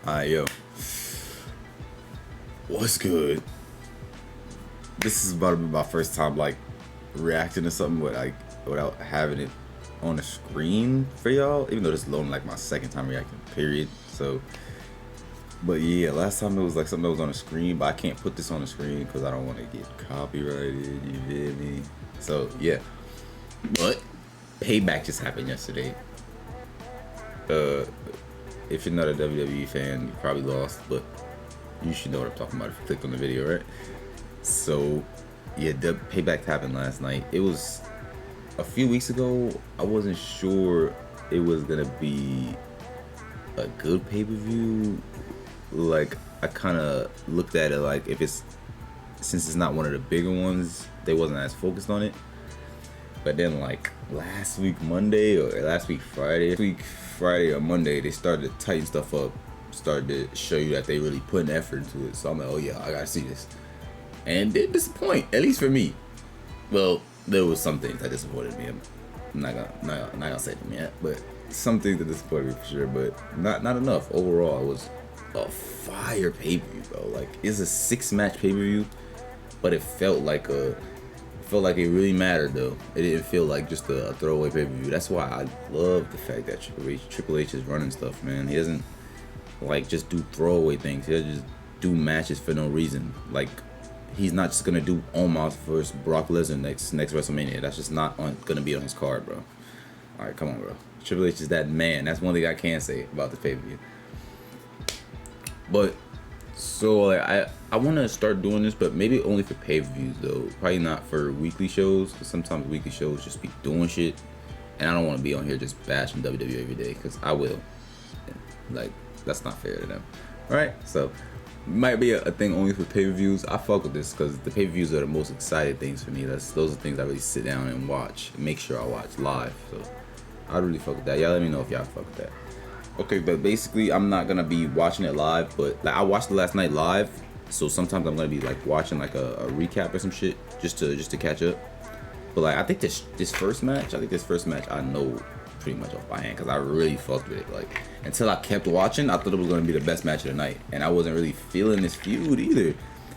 Yo, what's good? This is about to be my first time like reacting to something without having it on the screen for y'all. Even though this is only like my second time reacting, period. So, but yeah, last time it was like something that was on the screen, but I can't put this on the screen because I don't want to get copyrighted. You feel me? So yeah, but Payback just happened yesterday. If you're not a WWE fan, you probably lost, but you should know what I'm talking about if you clicked on the video, right? So, yeah, the Payback happened last night. It was a few weeks ago. I wasn't sure it was gonna be a good pay-per-view. Like, I kind of looked at it like since it's not one of the bigger ones, they wasn't as focused on it. But then like last week Friday or Monday, they started to tighten stuff up, started to show you that they really put an effort into it. So I'm like, oh yeah, I gotta see this. And didn't disappoint, at least for me. Well, there was some things that disappointed me. I'm not gonna say them yet, but some things that disappointed me for sure, but not enough. Overall, it was a fire pay-per-view, bro. Like, it's a 6-match pay-per-view, but it felt like it really mattered though. It didn't feel like just a throwaway pay-per-view. That's why I love the fact that Triple H is running stuff, man. He doesn't like just do throwaway things. He'll just do matches for no reason. Like, he's not just gonna do Omos versus Brock Lesnar next WrestleMania. That's just not gonna be on his card, bro. All right, come on, bro. Triple H is that man. That's one thing I can say about the pay-per-view. But so like, I want to start doing this, but maybe only for pay-per-views though. Probably not for weekly shows, because sometimes weekly shows just be doing shit, and I don't want to be on here just bashing WWE every day, because I will. Like, that's not fair to them. All right, so might be a thing only for pay-per-views. I fuck with this because the pay-per-views are the most exciting things for me. Those are things I really sit down and watch, and make sure I watch live. So I really fuck with that. Y'all let me know if y'all fuck with that. Okay, but basically I'm not gonna be watching it live, but like I watched it last night live, so sometimes I'm gonna be like watching like a recap or some shit just to catch up. But like I think this first match I know pretty much off by hand, because I really fucked with it. Like, until I kept watching, I thought it was gonna be the best match of the night, and I wasn't really feeling this feud either.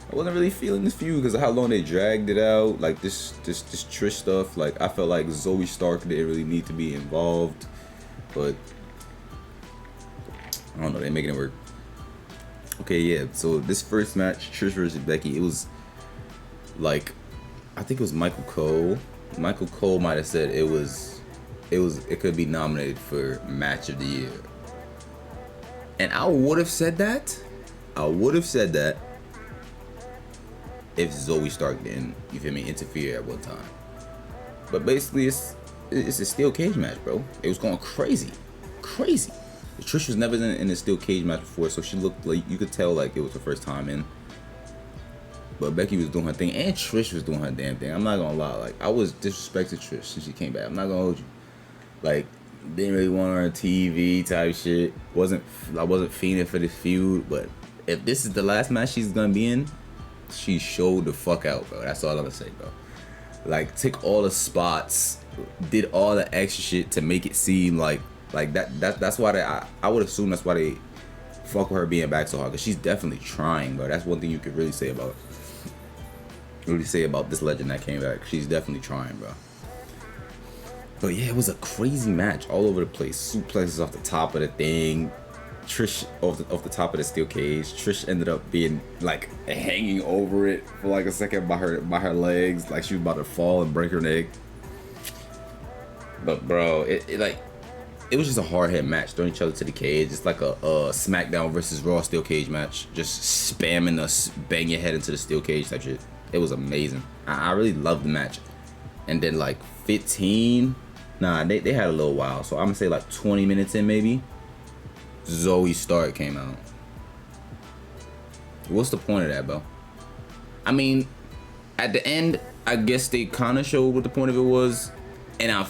I wasn't really feeling this feud because of how long they dragged it out. Like this Trish stuff. Like, I felt like Zoe Stark didn't really need to be involved, but I don't know, they're making it work. Okay, yeah, so this first match, Trish versus Becky, it was like, I think it was Michael Cole. Michael Cole might have said it could be nominated for match of the year. And I would have said that if Zoe Stark didn't, you feel me, interfere at one time. But basically it's a steel cage match, bro. It was going crazy. Trish was never in a steel cage match before, so she looked like, you could tell like it was her first time in. But Becky was doing her thing, and Trish was doing her damn thing. I'm not gonna lie, like, I was disrespecting Trish since she came back. I'm not gonna hold you. Like, didn't really want her on TV type shit. I wasn't fiending for this feud, but if this is the last match she's gonna be in, she showed the fuck out, bro. That's all I'm gonna say, bro. Like, took all the spots, did all the extra shit to make it seem like that's why I would assume that's why they fuck with her being back so hard, because she's definitely trying, bro. That's one thing you could really say about this legend that came back. She's definitely trying, bro. But yeah, it was a crazy match all over the place. Suplexes off the top of the thing. Trish off the top of the steel cage. Trish ended up being like hanging over it for like a second by her legs, like she was about to fall and break her neck. But bro, it was just a hard hit match, throwing each other to the cage. It's like a SmackDown versus Raw steel cage match, just spamming us, bang your head into the steel cage type shit. It was amazing. I really loved the match. And then like 15, they had a little while, so I'm gonna say like 20 minutes in maybe, Zoe Stark came out. What's the point of that, bro? I mean, at the end, I guess they kind of showed what the point of it was, and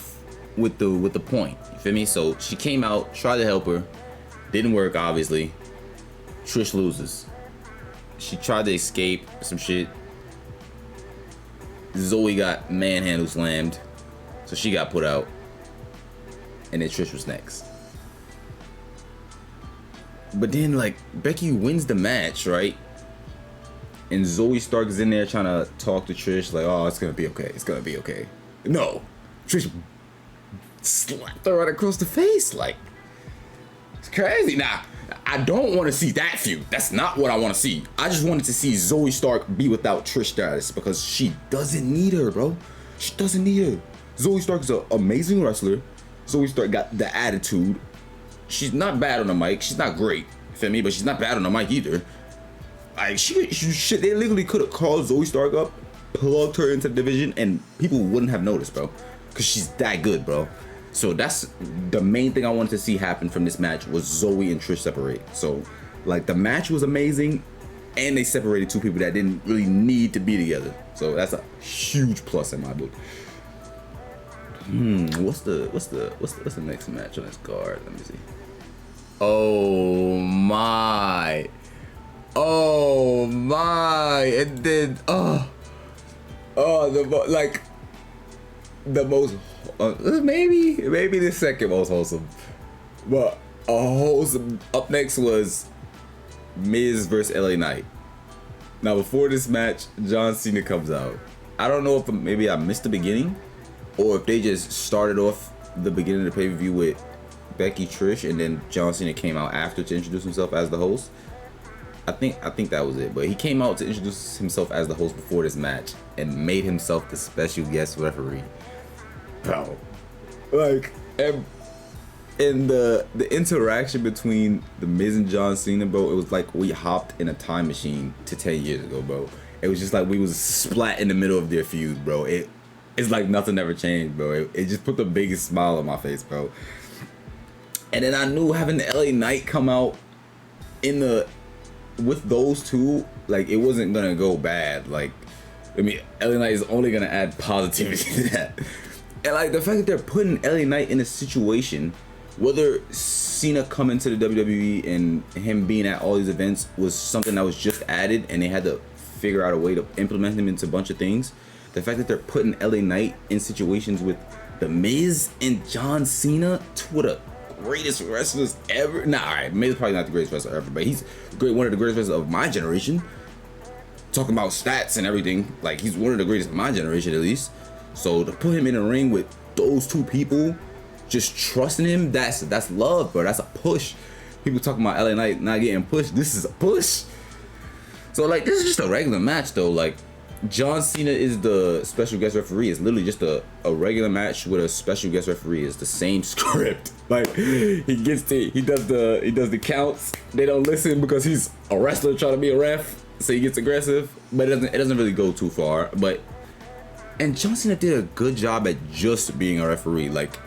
with the point, you feel me? So she came out, tried to help her, didn't work obviously. Trish loses. She tried to escape some shit. Zoe got manhandle slammed, so she got put out, and then Trish was next. But then like Becky wins the match, right? And Zoe Stark is in there trying to talk to Trish, like, oh, it's gonna be okay. It's gonna be okay. No. Trish slapped her right across the face. Like, it's crazy. Nah, I don't want to see that feud. That's not what I want to see. I just wanted to see Zoe Stark be without Trish Stratus because she doesn't need her, bro. She doesn't need her. Zoe Stark is an amazing wrestler. Zoe Stark got the attitude. She's not bad on the mic. She's not great, you feel me? But she's not bad on the mic either. Like they literally could have called Zoe Stark up, plugged her into the division, and people wouldn't have noticed, bro. Cause she's that good, bro. So that's the main thing I wanted to see happen from this match was Zoe and Trish separate. So like the match was amazing, and they separated two people that didn't really need to be together. So that's a huge plus in my book. What's the next match on this card? Let me see. Oh my. And then the most maybe the second most wholesome, but wholesome up next was Miz versus LA Knight. Now before this match, John Cena comes out. I don't know if maybe I missed the beginning, or if they just started off the beginning of the pay-per-view with Becky Trish, and then John Cena came out after to introduce himself as the host. I think that was it, but he came out to introduce himself as the host before this match and made himself the special guest referee. Bro, like, and the interaction between the Miz and John Cena, bro, it was like we hopped in a time machine to 10 years ago, bro. It was just like we was splat in the middle of their feud, bro. It's like nothing ever changed, bro. It just put the biggest smile on my face, bro. And then I knew having the LA Knight come out with those two, like, it wasn't gonna go bad. Like, I mean, LA Knight is only gonna add positivity to that. And like the fact that they're putting LA Knight in a situation, whether Cena coming to the WWE and him being at all these events was something that was just added and they had to figure out a way to implement him into a bunch of things. The fact that they're putting LA Knight in situations with The Miz and John Cena, two of the greatest wrestlers ever. Nah, alright, Miz is probably not the greatest wrestler ever, but he's one of the greatest wrestlers of my generation. Talking about stats and everything, like he's one of the greatest of my generation at least. So to put him in a ring with those two people, just trusting him, that's love, bro. That's a push. People talking about LA Knight not getting pushed. This is a push. So like this is just a regular match though. Like John Cena is the special guest referee. It's literally just a regular match with a special guest referee. It's the same script. Like he does the counts. They don't listen because he's a wrestler trying to be a ref, so he gets aggressive. But it doesn't really go too far. And John Cena did a good job at just being a referee. Like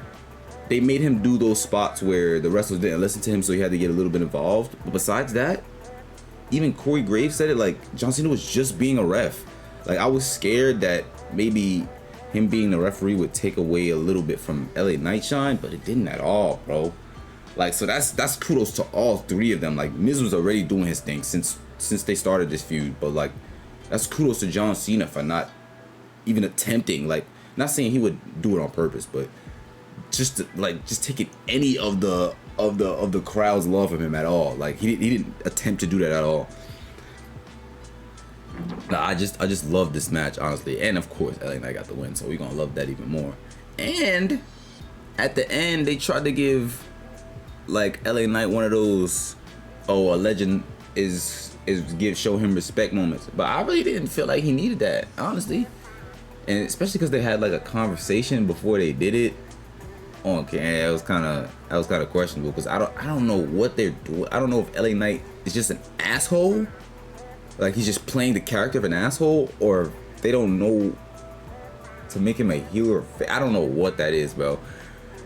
they made him do those spots where the wrestlers didn't listen to him, so he had to get a little bit involved. But besides that, even Corey Graves said it, like John Cena was just being a ref. Like I was scared that maybe him being the referee would take away a little bit from LA Knight shine, but it didn't at all, bro. Like so that's kudos to all three of them. Like Miz was already doing his thing since they started this feud, but like that's kudos to John Cena for not even attempting, like not saying he would do it on purpose, but just taking any of the crowd's love of him at all. Like he didn't attempt to do that at all. Nah, I just love this match, honestly. And of course LA Knight got the win, so we're gonna love that even more. And at the end they tried to give like LA Knight one of those a legend show him respect moments, but I really didn't feel like he needed that, honestly. And especially because they had like a conversation before they did it on camera. That was kind of questionable because I don't know what they're doing. I don't know if LA Knight is just an asshole, like he's just playing the character of an asshole, or they don't know to make him a heel or I don't know what that is, bro.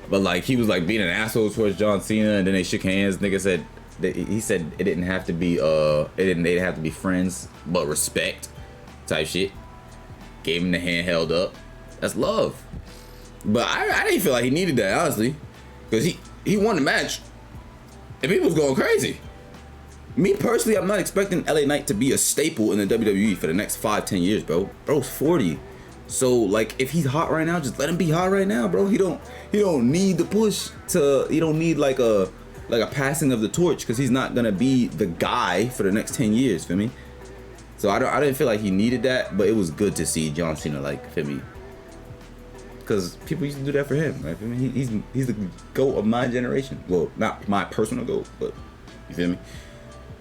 But like he was like being an asshole towards John Cena, and then they shook hands. Nigga said he said it didn't have to be they didn't have to be friends, but respect type shit. Gave him the hand held up. That's love. But I didn't feel like he needed that, honestly, because he won the match and people was going crazy. Me personally, I'm not expecting LA Knight to be a staple in the WWE for the next 5-10 years, bro. Bro's 40. So like if he's hot right now, just let him be hot right now, bro. He don't need the push to, he don't need like a like a passing of the torch, because he's not gonna be the guy for the next 10 years, feel me? So I didn't feel like he needed that, but it was good to see John Cena, like, feel me? Because people used to do that for him, right? I mean, he's the GOAT of my generation. Well, not my personal GOAT, but you feel me?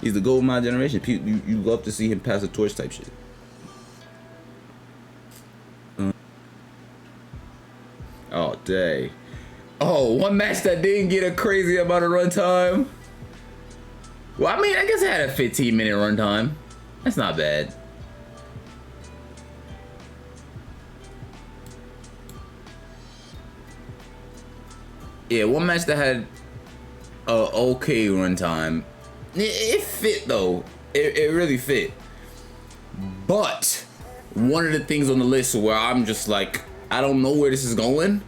He's the GOAT of my generation. You love to see him pass the torch type shit. Oh, dang. Oh, one match that didn't get a crazy amount of runtime. Well, I mean, I guess it had a 15-minute runtime. That's not bad. Yeah, one match that had a okay runtime. It fit though. It really fit. But one of the things on the list where I'm just like, I don't know where this is going,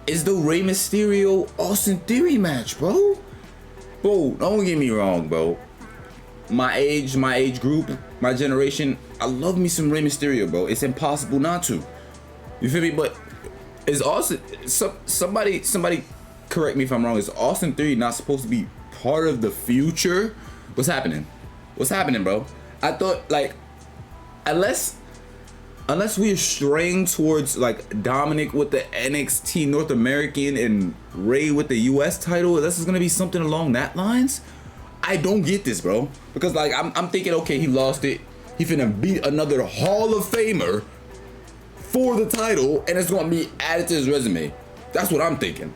is the Rey Mysterio Austin Theory match, bro. Bro, don't get me wrong, bro. My age group, my generation, I love me some Rey Mysterio, bro. It's impossible not to. You feel me? But is Austin, somebody correct me if I'm wrong, is Austin Theory not supposed to be part of the future? What's happening? What's happening, bro? I thought, like, unless we're straying towards like Dominic with the NXT North American and Ray with the US title, this is gonna be something along that lines. I don't get this, bro, because like I'm thinking, okay, he lost it, he finna beat another Hall of Famer for the title, and it's gonna be added to his resume. That's what I'm thinking.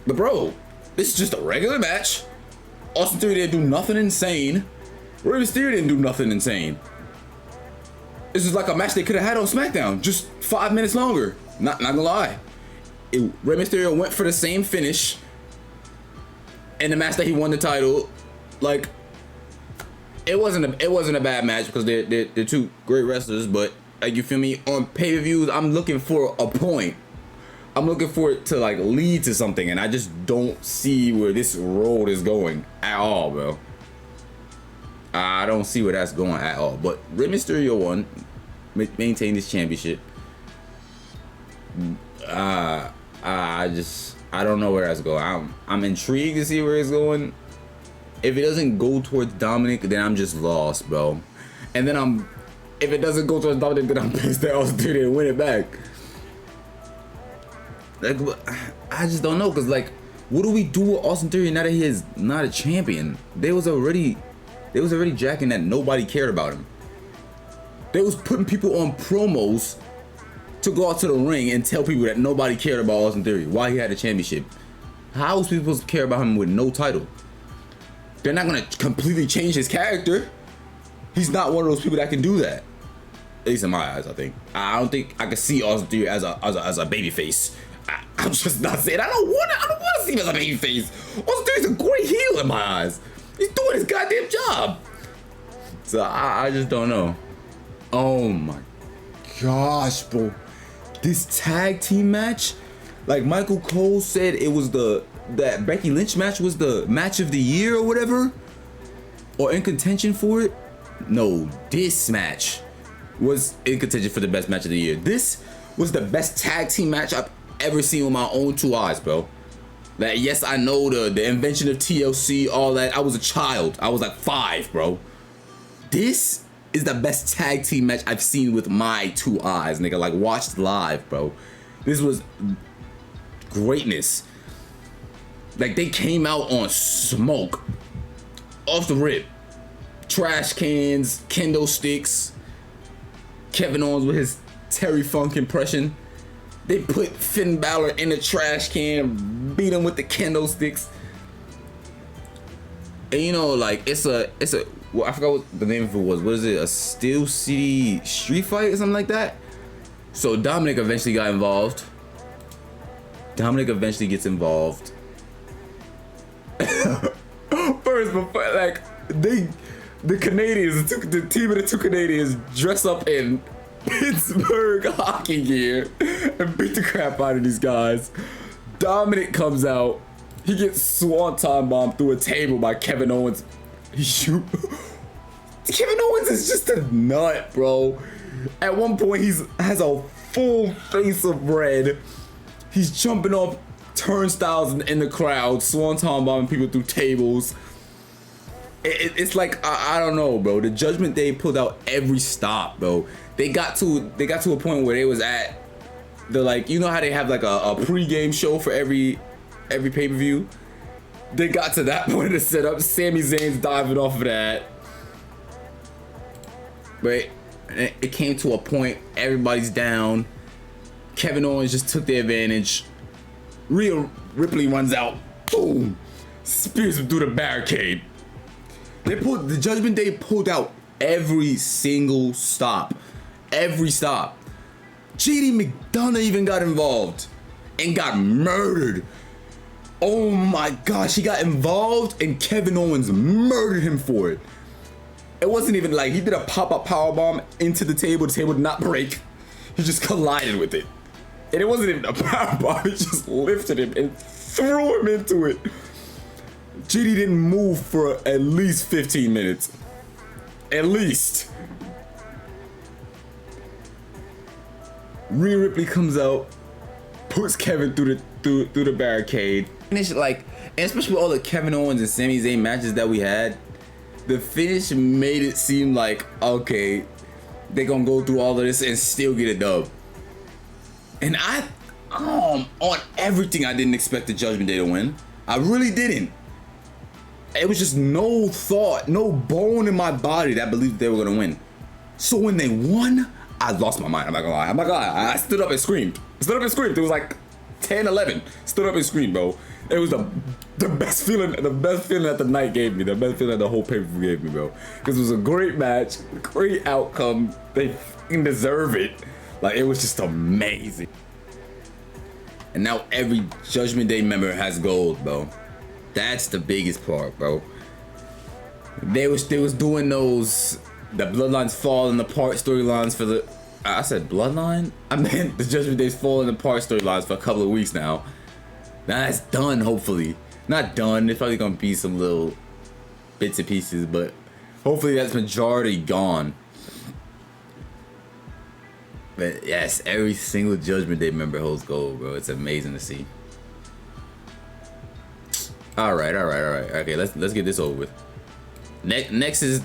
But bro, this is just a regular match. Austin Theory didn't do nothing insane. Rey Mysterio didn't do nothing insane. This is like a match they could have had on SmackDown, just 5 minutes longer. Not gonna lie. Rey Mysterio went for the same finish in the match that he won the title. Like, it wasn't a bad match because they're two great wrestlers, but like, you feel me? On pay-per-views, I'm looking for a point. I'm looking for it to like lead to something, and I just don't see where this road is going at all, bro. I don't see where that's going at all. But Rey Mysterio won, maintained his championship. I don't know where that's going. I'm intrigued to see where it's going. If it doesn't go towards Dominic, then I'm just lost, bro. And then if it doesn't go towards Dominic, then I'm pissed that Austin Theory didn't win it back. Like, I just don't know, cause like, what do we do with Austin Theory now that he is not a champion? They was already jacking that nobody cared about him. They was putting people on promos to go out to the ring and tell people that nobody cared about Austin Theory while he had a championship. How is people supposed to care about him with no title? They're not gonna completely change his character. He's not one of those people that can do that. At least in my eyes, I think. I don't think I can see Austin Theory as a babyface. I'm just not saying. I don't want to see him as a babyface. Austin Theory's a great heel in my eyes. He's doing his goddamn job. So I just don't know. Oh my gosh, bro. This tag team match, like Michael Cole said, it was that Becky Lynch match was the match of the year or whatever, or in contention for it. No, this match was in contention for the best match of the year. This was the best tag team match I've ever seen with my own two eyes, bro. Like, yes, I know the invention of TLC, all that. I was a child. I was like 5, bro. This is the best tag team match I've seen with my two eyes, nigga. Like, watched live, bro. This was greatness. Like, they came out on smoke. Off the rip. Trash cans, kendo sticks. Kevin Owens with his Terry Funk impression. They put Finn Balor in a trash can, beat him with the kendo sticks. And you know, like, it's a well, I forgot what the name of it was. What is it? A Steel City street fight or something like that? So Dominic eventually got involved. Dominic eventually gets involved. First, before, like, the Canadians, the team of the two Canadians dress up in Pittsburgh hockey gear and beat the crap out of these guys. Dominic comes out. He gets swanton bombed through a table by Kevin Owens. Kevin Owens is just a nut, bro. At one point, has a full face of red. He's jumping off turnstiles in the crowd, swanton bombing people through tables. It's like I don't know, bro. The Judgment Day pulled out every stop, bro. They got to a point where they was at the, like, you know how they have like a pre-game show for every pay-per-view. They got to that point to set up. Sami Zayn's diving off of that. But it came to a point, everybody's down. Kevin Owens just took the advantage. Rhea Ripley runs out. Boom. Spears him through the barricade. The Judgment Day pulled out every single stop. Every stop. JD McDonough even got involved and got murdered. Oh my gosh, he got involved and Kevin Owens murdered him for it. It wasn't even like he did a pop-up powerbomb into the table did not break. He just collided with it. And it wasn't even a powerbomb, he just lifted him and threw him into it. JD didn't move for at least 15 minutes. At least. Rhea Ripley comes out, puts Kevin through the barricade. And it's like, and especially with all the Kevin Owens and Sami Zayn matches that we had, the finish made it seem like, okay, they're gonna go through all of this and still get a dub. And on everything, I didn't expect the Judgment Day to win. I really didn't. It was just no thought, no bone in my body that believed they were gonna win. So when they won, I lost my mind. I'm not gonna lie. I stood up and screamed. It was like 10, 11. Stood up and screamed, bro. It was the best feeling that the night gave me. The best feeling that the whole pay-per-view gave me, bro. Because it was a great match, great outcome. They fucking deserve it. Like, it was just amazing. And now every Judgment Day member has gold, bro. That's the biggest part, bro. They was doing those, the Bloodlines falling apart storylines for the, I said Bloodline? I meant the Judgment Day's falling apart storylines for a couple of weeks now. Now that's done, hopefully. Not done, there's probably gonna be some little bits and pieces, but hopefully that's majority gone. But yes, every single Judgment Day member holds gold, bro. It's amazing to see. All right. Okay, let's get this over with. Next is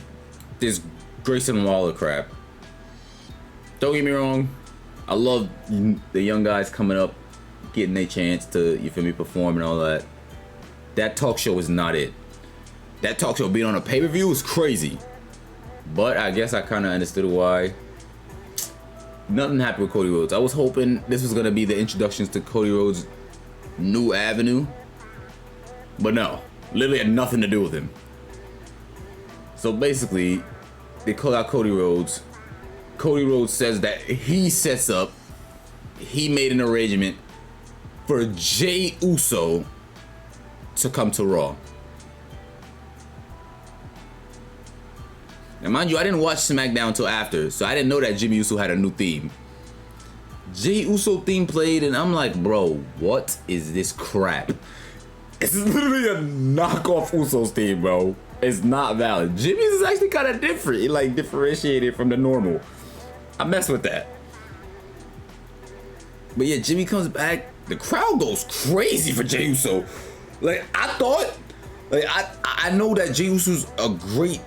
this Grayson Waller crap. Don't get me wrong, I love the young guys coming up, getting their chance to, you feel me, perform and all that. That talk show is not it. That talk show being on a pay-per-view is crazy. But I guess I kind of understood why. Nothing happened with Cody Rhodes. I was hoping this was gonna be the introductions to Cody Rhodes' new avenue. But no, literally had nothing to do with him. So basically, they call out Cody Rhodes. Cody Rhodes says that he made an arrangement for Jey Uso to come to Raw. Now mind you, I didn't watch SmackDown until after, so I didn't know that Jimmy Uso had a new theme. Jey Uso theme played and I'm like, bro, what is this crap? It's literally a knockoff Usos theme, bro. It's not valid. Jimmy's is actually kind of different. It like differentiated from the normal. I mess with that. But yeah, Jimmy comes back. The crowd goes crazy for Jey Uso. Like I know that Jey Uso's a great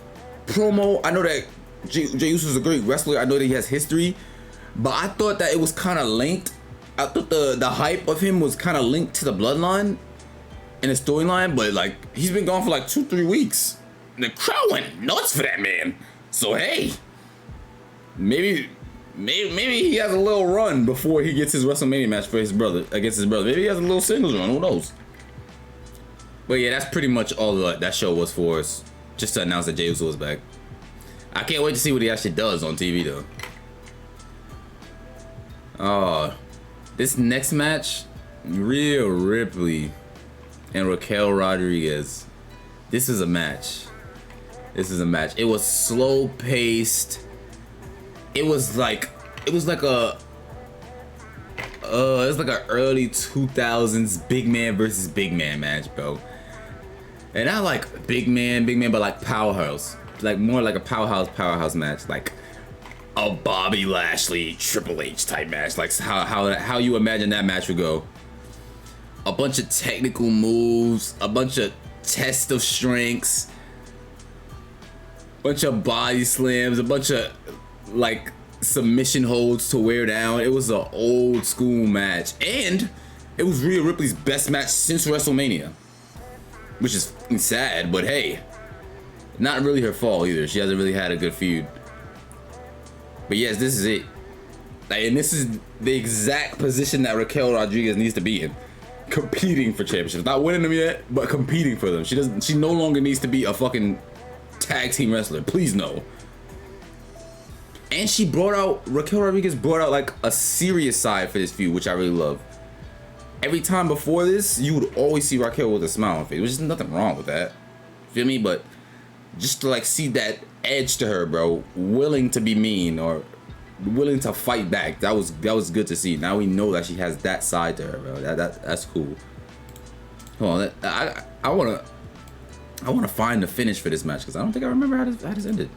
promo. I know that Jey Uso's a great wrestler. I know that he has history. But I thought that it was kind of linked. I thought the hype of him was kind of linked to the bloodline in the storyline, but like he's been gone for like 2-3 weeks. The crowd went nuts for that man. So hey, maybe he has a little run before he gets his WrestleMania match for his brother against his brother. Maybe he has a little singles run. Who knows? But yeah, that's pretty much all that show was for us. Just to announce that Jey Uso was back. I can't wait to see what he actually does on TV though. Oh, this next match, Rhea Ripley and Raquel Rodriguez. This is a match. It was slow paced. It was like a early 2000s big man versus big man match, bro. And I like big man, but like powerhouse, like more like a powerhouse match, like a Bobby Lashley Triple H type match, like how you imagine that match would go. a bunch of technical moves, a bunch of test of strengths, bunch of body slams, a bunch of like submission holds to wear down. It was an old school match, and it was Rhea Ripley's best match since WrestleMania, which is sad, but hey, not really her fault either. She hasn't really had a good feud. But yes, this is it. Like, and this is the exact position that Raquel Rodriguez needs to be in. Competing for championships. Not winning them yet, but competing for them. She no longer needs to be a fucking tag team wrestler. Please no. And Raquel Rodriguez brought out like a serious side for this feud, which I really love. Every time before this, you would always see Raquel with a smile on her face, which is nothing wrong with that. Feel me? But just to like see that edge to her, bro, willing to be mean or willing to fight back, that was good to see. Now we know that she has that side to her, bro. That's cool. Hold on, I wanna find the finish for this match because I don't think I remember how this ended.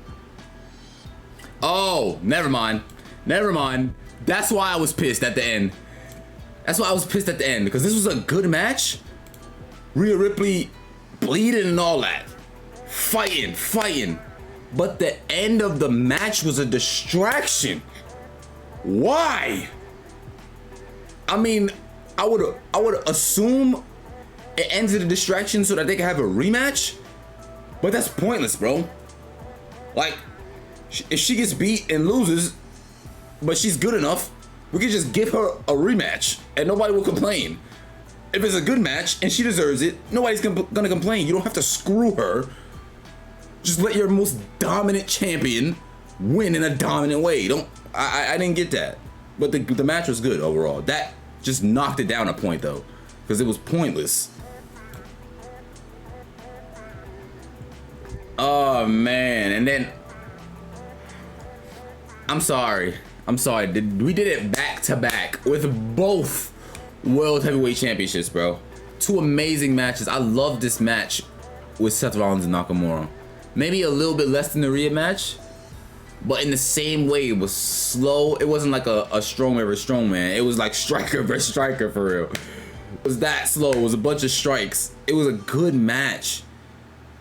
Oh, never mind. That's why I was pissed at the end. Because this was a good match. Rhea Ripley bleeding and all that, fighting. But the end of the match was a distraction. Why? I mean, I would assume it ends in a distraction so that they can have a rematch, but that's pointless, bro. Like, if she gets beat and loses, but she's good enough, we can just give her a rematch and nobody will complain. If it's a good match and she deserves it, nobody's gonna complain. You don't have to screw her. Just let your most dominant champion win in a dominant way. I didn't get that. But the match was good overall. That just knocked it down a point though, because it was pointless. Oh man, and then I'm sorry. We did it back to back with both World Heavyweight Championships, bro. Two amazing matches. I love this match with Seth Rollins and Nakamura. Maybe a little bit less than the Rhea match, but in the same way, it was slow. It wasn't like a strongman versus strongman. It was like striker versus striker for real. It was that slow. It was a bunch of strikes. It was a good match.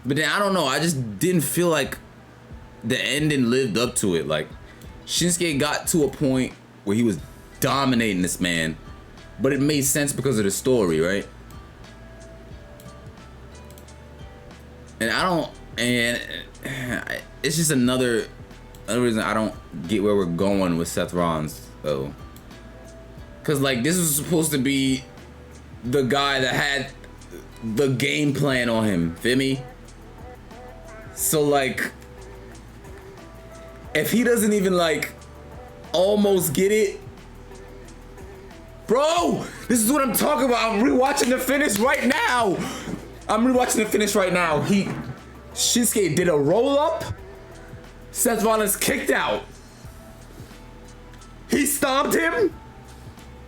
But then I don't know. I just didn't feel like the ending lived up to it. Like, Shinsuke got to a point where he was dominating this man, but it made sense because of the story, right? And it's just another reason I don't get where we're going with Seth Rollins though. Cause like this was supposed to be the guy that had the game plan on him, feel me? So like, if he doesn't even like almost get it, bro, this is what I'm talking about. I'm rewatching the finish right now. Shinsuke did a roll up. Seth Rollins kicked out. He stomped him.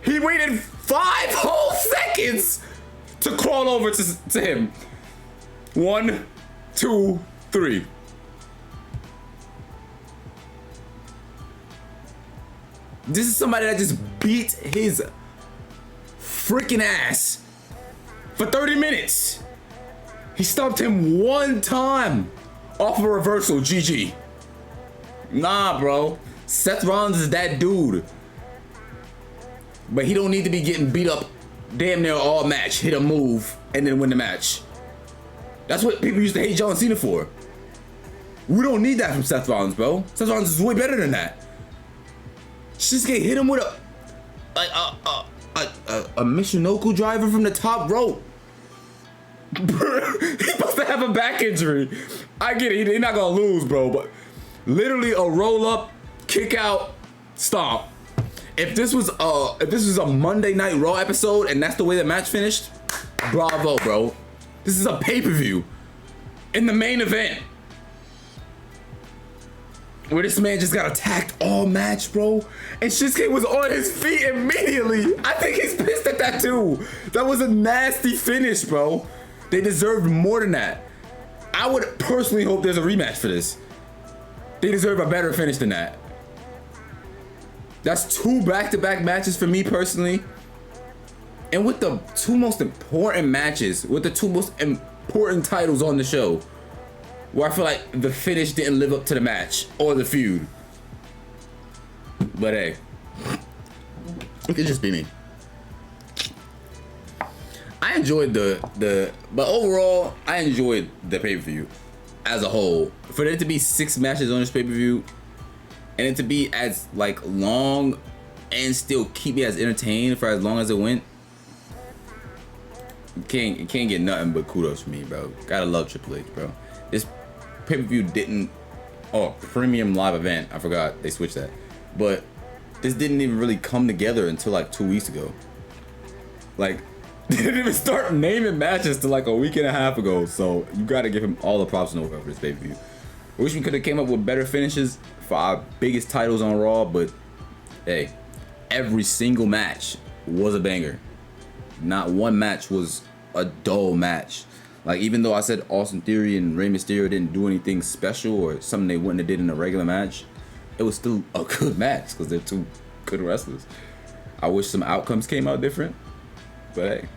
He waited 5 whole seconds to crawl over to him. 1, 2, 3. This is somebody that just beat his freaking ass for 30 minutes. He stomped him 1 time off a reversal. GG. Nah, bro. Seth Rollins is that dude. But he don't need to be getting beat up damn near all match. Hit a move and then win the match. That's what people used to hate John Cena for. We don't need that from Seth Rollins, bro. Seth Rollins is way better than that. Shinsuke hit him with a Michinoku driver from the top rope. He's supposed to have a back injury. I get it. He's not gonna lose, bro. But literally a roll up, kick out, stomp. If this was a Monday Night Raw episode and that's the way the match finished, bravo, bro. This is a pay-per-view in the main event where this man just got attacked all match, bro. And Shinsuke was on his feet immediately. I think he's pissed at that too. That was a nasty finish, bro. They deserved more than that. I would personally hope there's a rematch for this. They deserve a better finish than that. That's 2 back-to-back matches for me personally. And with the two most important matches, with the two most important titles on the show, where I feel like the finish didn't live up to the match or the feud. But hey, it could just be me. I enjoyed but overall, I enjoyed the pay-per-view as a whole. For there to be 6 matches on this pay-per-view, and it to be as like long and still keep me as entertained for as long as it went, it can't get nothing but kudos from me, bro. Gotta love Triple H, bro. This pay-per-view didn't, premium live event, I forgot they switched that, but this didn't even really come together until like 2 weeks ago. Like, they didn't even start naming matches till like a week and a half ago, so you gotta give him all the props in the world for this pay-per-view. I wish we could have came up with better finishes for our biggest titles on Raw, but hey, every single match was a banger. Not one match was a dull match. Like, even though I said Austin Theory and Rey Mysterio didn't do anything special or something they wouldn't have did in a regular match, it was still a good match because they're two good wrestlers. I wish some outcomes came out different, but hey.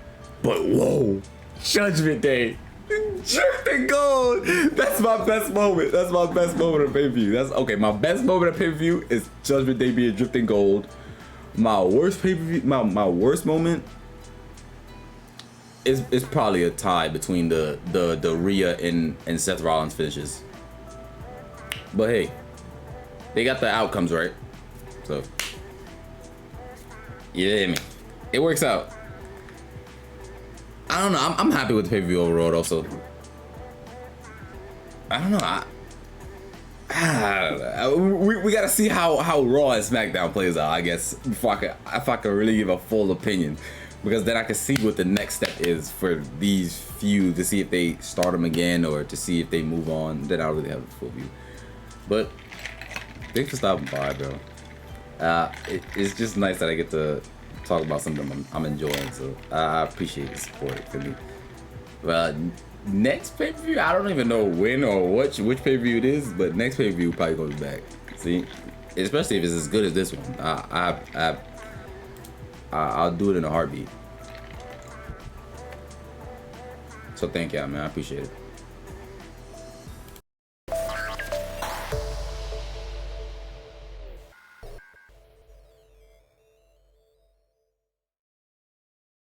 But whoa, Judgment Day, Drifting Gold. That's my best moment. That's my best moment of pay-per-view. That's okay. My best moment of pay-per-view is Judgment Day being Drifting Gold. My worst pay-per-view, my worst moment is probably a tie between the Rhea and Seth Rollins finishes. But hey, they got the outcomes right, so yeah, it works out. I don't know. I'm happy with the pay-per-view overall. Also, I don't know. We gotta see how Raw and SmackDown plays out, I guess, if I could really give a full opinion, because then I can see what the next step is for these few, to see if they start them again or to see if they move on. Then I'll really have a full view. But thanks for stopping by, bro. It's just nice that I get to talk about something I'm enjoying, so I appreciate the support for me. Well, next pay-per-view, I don't even know when or which pay-per-view it is, but next pay-per-view probably goes back. See, especially if it's as good as this one, I'll do it in a heartbeat. So thank y'all, man. I appreciate it.